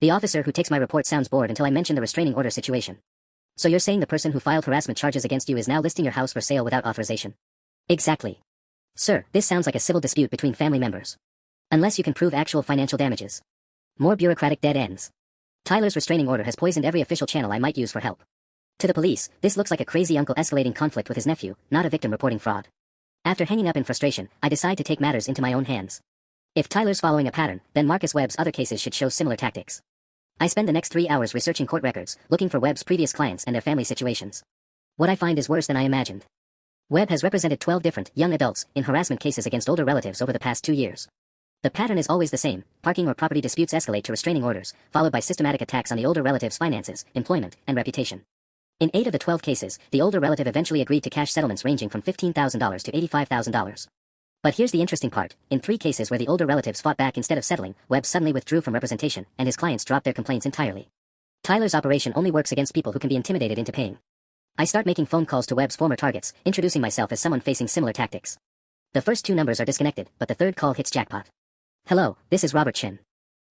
The officer who takes my report sounds bored until I mention the restraining order situation. So you're saying the person who filed harassment charges against you is now listing your house for sale without authorization? Exactly. Sir, this sounds like a civil dispute between family members. Unless you can prove actual financial damages. More bureaucratic dead ends. Tyler's restraining order has poisoned every official channel I might use for help. To the police, this looks like a crazy uncle escalating conflict with his nephew, not a victim reporting fraud. After hanging up in frustration, I decide to take matters into my own hands. If Tyler's following a pattern, then Marcus Webb's other cases should show similar tactics. I spend the next 3 hours researching court records, looking for Webb's previous clients and their family situations. What I find is worse than I imagined. Webb has represented 12 different, young adults, in harassment cases against older relatives over the past 2 years. The pattern is always the same: parking or property disputes escalate to restraining orders, followed by systematic attacks on the older relative's finances, employment, and reputation. In 8 of the 12 cases, the older relative eventually agreed to cash settlements ranging from $15,000 to $85,000. But here's the interesting part: in 3 cases where the older relatives fought back instead of settling, Webb suddenly withdrew from representation, and his clients dropped their complaints entirely. Tyler's operation only works against people who can be intimidated into paying. I start making phone calls to Webb's former targets, introducing myself as someone facing similar tactics. The first 2 numbers are disconnected, but the third call hits jackpot. Hello, this is Robert Chin.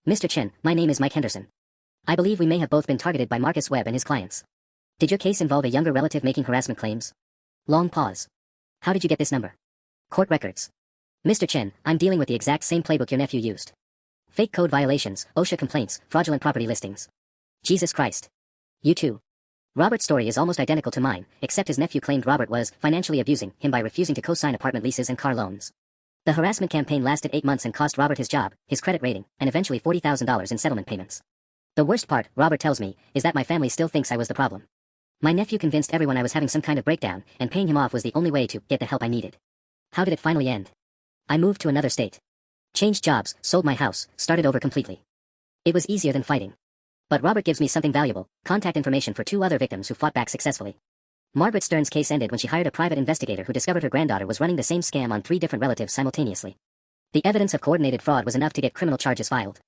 Mr. Chin, my name is Mike Henderson. I believe we may have both been targeted by Marcus Webb and his clients. Did your case involve a younger relative making harassment claims? Long pause. How did you get this number? Court records. Mr. Chen, I'm dealing with the exact same playbook your nephew used. Fake code violations, OSHA complaints, fraudulent property listings. Jesus Christ. You too. Robert's story is almost identical to mine, except his nephew claimed Robert was financially abusing him by refusing to co-sign apartment leases and car loans. The harassment campaign lasted 8 months and cost Robert his job, his credit rating, and eventually $40,000 in settlement payments. The worst part, Robert tells me, is that my family still thinks I was the problem. My nephew convinced everyone I was having some kind of breakdown, and paying him off was the only way to get the help I needed. How did it finally end? I moved to another state. Changed jobs, sold my house, started over completely. It was easier than fighting. But Robert gives me something valuable, contact information for 2 other victims who fought back successfully. Margaret Stern's case ended when she hired a private investigator who discovered her granddaughter was running the same scam on 3 different relatives simultaneously. The evidence of coordinated fraud was enough to get criminal charges filed.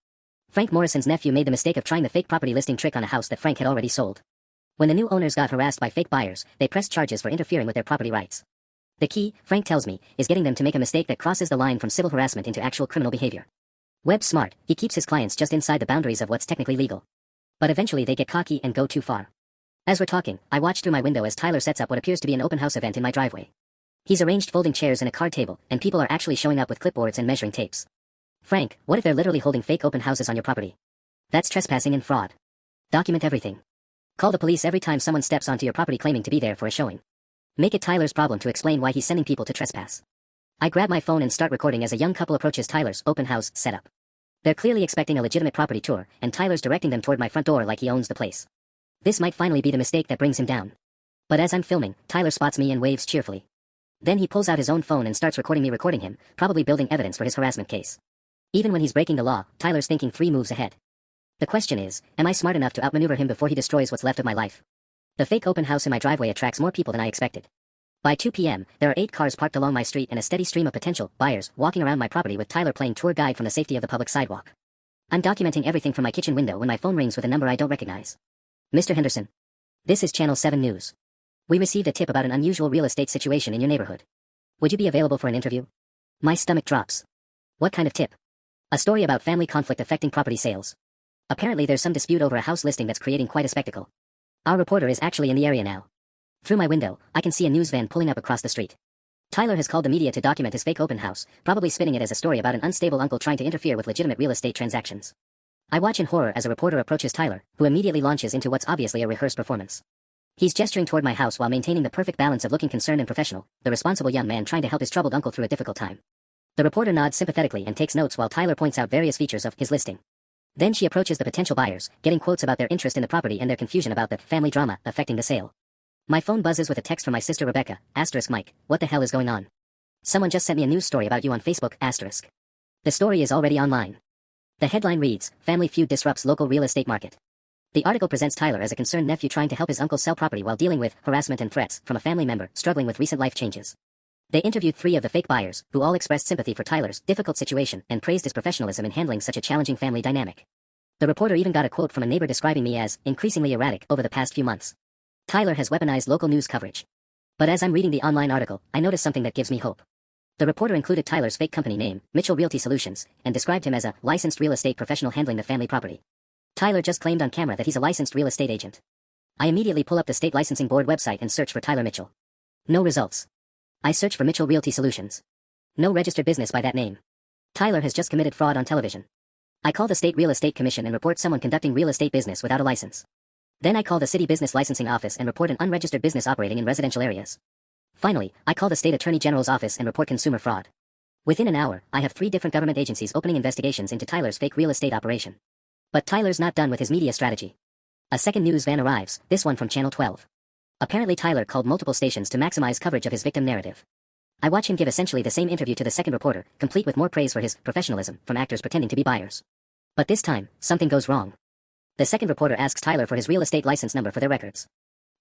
Frank Morrison's nephew made the mistake of trying the fake property listing trick on a house that Frank had already sold. When the new owners got harassed by fake buyers, they pressed charges for interfering with their property rights. The key, Frank tells me, is getting them to make a mistake that crosses the line from civil harassment into actual criminal behavior. Webb's smart, he keeps his clients just inside the boundaries of what's technically legal. But eventually they get cocky and go too far. As we're talking, I watch through my window as Tyler sets up what appears to be an open house event in my driveway. He's arranged folding chairs and a card table, and people are actually showing up with clipboards and measuring tapes. Frank, what if they're literally holding fake open houses on your property? That's trespassing and fraud. Document everything. Call the police every time someone steps onto your property claiming to be there for a showing. Make it Tyler's problem to explain why he's sending people to trespass. I grab my phone and start recording as a young couple approaches Tyler's open house setup. They're clearly expecting a legitimate property tour, and Tyler's directing them toward my front door like he owns the place. This might finally be the mistake that brings him down. But as I'm filming, Tyler spots me and waves cheerfully. Then he pulls out his own phone and starts recording me recording him, probably building evidence for his harassment case. Even when he's breaking the law, Tyler's thinking 3 moves ahead. The question is, am I smart enough to outmaneuver him before he destroys what's left of my life? The fake open house in my driveway attracts more people than I expected. By 2 p.m., there are 8 cars parked along my street and a steady stream of potential buyers walking around my property with Tyler playing tour guide from the safety of the public sidewalk. I'm documenting everything from my kitchen window when my phone rings with a number I don't recognize. Mr. Henderson. This is Channel 7 News. We received a tip about an unusual real estate situation in your neighborhood. Would you be available for an interview? My stomach drops. What kind of tip? A story about family conflict affecting property sales. Apparently there's some dispute over a house listing that's creating quite a spectacle. Our reporter is actually in the area now. Through my window, I can see a news van pulling up across the street. Tyler has called the media to document his fake open house, probably spinning it as a story about an unstable uncle trying to interfere with legitimate real estate transactions. I watch in horror as a reporter approaches Tyler, who immediately launches into what's obviously a rehearsed performance. He's gesturing toward my house while maintaining the perfect balance of looking concerned and professional, the responsible young man trying to help his troubled uncle through a difficult time. The reporter nods sympathetically and takes notes while Tyler points out various features of his listing. Then she approaches the potential buyers, getting quotes about their interest in the property and their confusion about the family drama affecting the sale. My phone buzzes with a text from my sister Rebecca, *Mike, what the hell is going on? Someone just sent me a news story about you on Facebook, *. The story is already online. The headline reads, Family Feud Disrupts Local Real Estate Market. The article presents Tyler as a concerned nephew trying to help his uncle sell property while dealing with harassment and threats from a family member struggling with recent life changes. They interviewed 3 of the fake buyers, who all expressed sympathy for Tyler's difficult situation and praised his professionalism in handling such a challenging family dynamic. The reporter even got a quote from a neighbor describing me as increasingly erratic over the past few months. Tyler has weaponized local news coverage. But as I'm reading the online article, I notice something that gives me hope. The reporter included Tyler's fake company name, Mitchell Realty Solutions, and described him as a licensed real estate professional handling the family property. Tyler just claimed on camera that he's a licensed real estate agent. I immediately pull up the state licensing board website and search for Tyler Mitchell. No results. I search for Mitchell Realty Solutions. No registered business by that name. Tyler has just committed fraud on television. I call the state real estate commission and report someone conducting real estate business without a license. Then I call the city business licensing office and report an unregistered business operating in residential areas. Finally, I call the state attorney general's office and report consumer fraud. Within an hour, I have 3 different government agencies opening investigations into Tyler's fake real estate operation. But Tyler's not done with his media strategy. A second news van arrives, this one from Channel 12. Apparently Tyler called multiple stations to maximize coverage of his victim narrative. I watch him give essentially the same interview to the second reporter, complete with more praise for his professionalism from actors pretending to be buyers. But this time, something goes wrong. The second reporter asks Tyler for his real estate license number for their records.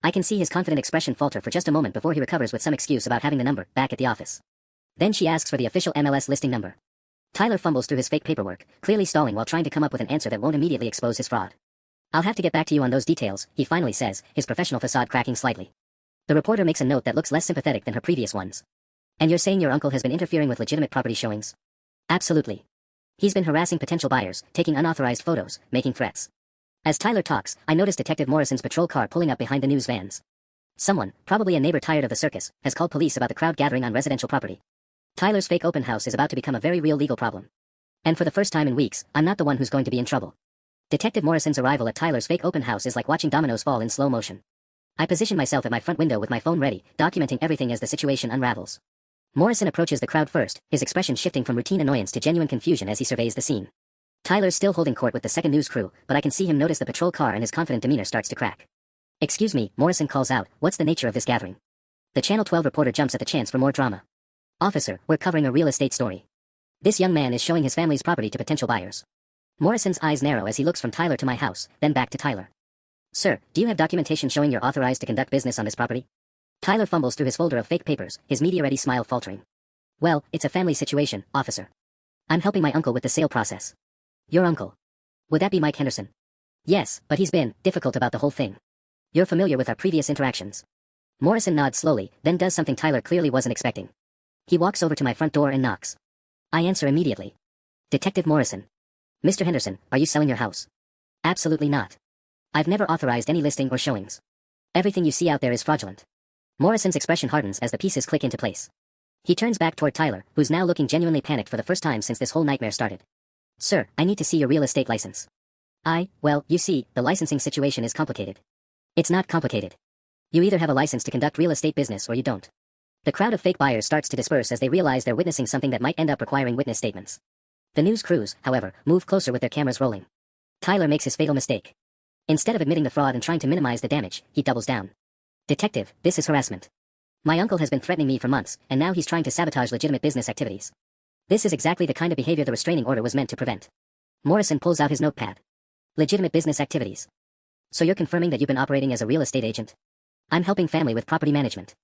I can see his confident expression falter for just a moment before he recovers with some excuse about having the number back at the office. Then she asks for the official MLS listing number. Tyler fumbles through his fake paperwork, clearly stalling while trying to come up with an answer that won't immediately expose his fraud. I'll have to get back to you on those details, he finally says, his professional facade cracking slightly. The reporter makes a note that looks less sympathetic than her previous ones. And you're saying your uncle has been interfering with legitimate property showings? Absolutely. He's been harassing potential buyers, taking unauthorized photos, making threats. As Tyler talks, I notice Detective Morrison's patrol car pulling up behind the news vans. Someone, probably a neighbor tired of the circus, has called police about the crowd gathering on residential property. Tyler's fake open house is about to become a very real legal problem. And for the first time in weeks, I'm not the one who's going to be in trouble. Detective Morrison's arrival at Tyler's fake open house is like watching dominoes fall in slow motion. I position myself at my front window with my phone ready, documenting everything as the situation unravels. Morrison approaches the crowd first, his expression shifting from routine annoyance to genuine confusion as he surveys the scene. Tyler's still holding court with the second news crew, but I can see him notice the patrol car and his confident demeanor starts to crack. "Excuse me," Morrison calls out, "what's the nature of this gathering?" The Channel 12 reporter jumps at the chance for more drama. "Officer, we're covering a real estate story. This young man is showing his family's property to potential buyers." Morrison's eyes narrow as he looks from Tyler to my house, then back to Tyler. "Sir, do you have documentation showing you're authorized to conduct business on this property?" Tyler fumbles through his folder of fake papers, his media-ready smile faltering. "Well, it's a family situation, officer. I'm helping my uncle with the sale process." "Your uncle? Would that be Mike Henderson?" "Yes, but he's been difficult about the whole thing. You're familiar with our previous interactions." Morrison nods slowly, then does something Tyler clearly wasn't expecting. He walks over to my front door and knocks. I answer immediately. "Detective Morrison." "Mr. Henderson, are you selling your house?" "Absolutely not. I've never authorized any listing or showings. Everything you see out there is fraudulent." Morrison's expression hardens as the pieces click into place. He turns back toward Tyler, who's now looking genuinely panicked for the first time since this whole nightmare started. "Sir, I need to see your real estate license." Well, you see, the licensing situation is complicated." "It's not complicated. You either have a license to conduct real estate business or you don't." The crowd of fake buyers starts to disperse as they realize they're witnessing something that might end up requiring witness statements. The news crews, however, move closer with their cameras rolling. Tyler makes his fatal mistake. Instead of admitting the fraud and trying to minimize the damage, he doubles down. "Detective, this is harassment. My uncle has been threatening me for months, and now he's trying to sabotage legitimate business activities. This is exactly the kind of behavior the restraining order was meant to prevent." Morrison pulls out his notepad. "Legitimate business activities. So you're confirming that you've been operating as a real estate agent?" "I'm helping family with property management.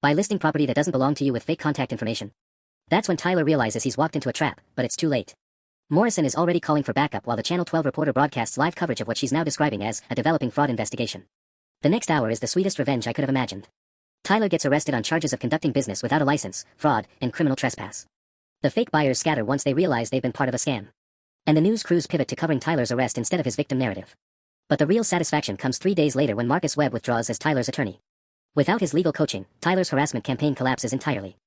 By listing property that doesn't belong to you with fake contact information." That's when Tyler realizes he's walked into a trap, but it's too late. Morrison is already calling for backup while the Channel 12 reporter broadcasts live coverage of what she's now describing as a developing fraud investigation. The next hour is the sweetest revenge I could have imagined. Tyler gets arrested on charges of conducting business without a license, fraud, and criminal trespass. The fake buyers scatter once they realize they've been part of a scam. And the news crews pivot to covering Tyler's arrest instead of his victim narrative. But the real satisfaction comes 3 days later when Marcus Webb withdraws as Tyler's attorney. Without his legal coaching, Tyler's harassment campaign collapses entirely.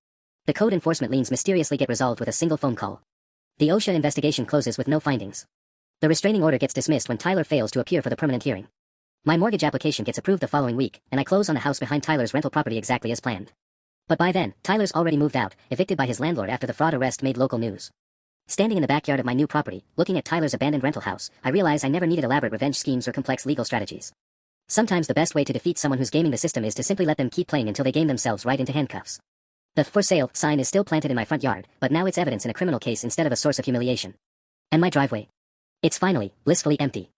The code enforcement liens mysteriously get resolved with a single phone call. The OSHA investigation closes with no findings. The restraining order gets dismissed when Tyler fails to appear for the permanent hearing. My mortgage application gets approved the following week, and I close on the house behind Tyler's rental property exactly as planned. But by then, Tyler's already moved out, evicted by his landlord after the fraud arrest made local news. Standing in the backyard of my new property, looking at Tyler's abandoned rental house, I realize I never needed elaborate revenge schemes or complex legal strategies. Sometimes the best way to defeat someone who's gaming the system is to simply let them keep playing until they game themselves right into handcuffs. The "for sale" sign is still planted in my front yard, but now it's evidence in a criminal case instead of a source of humiliation. And my driveway. It's finally, blissfully empty.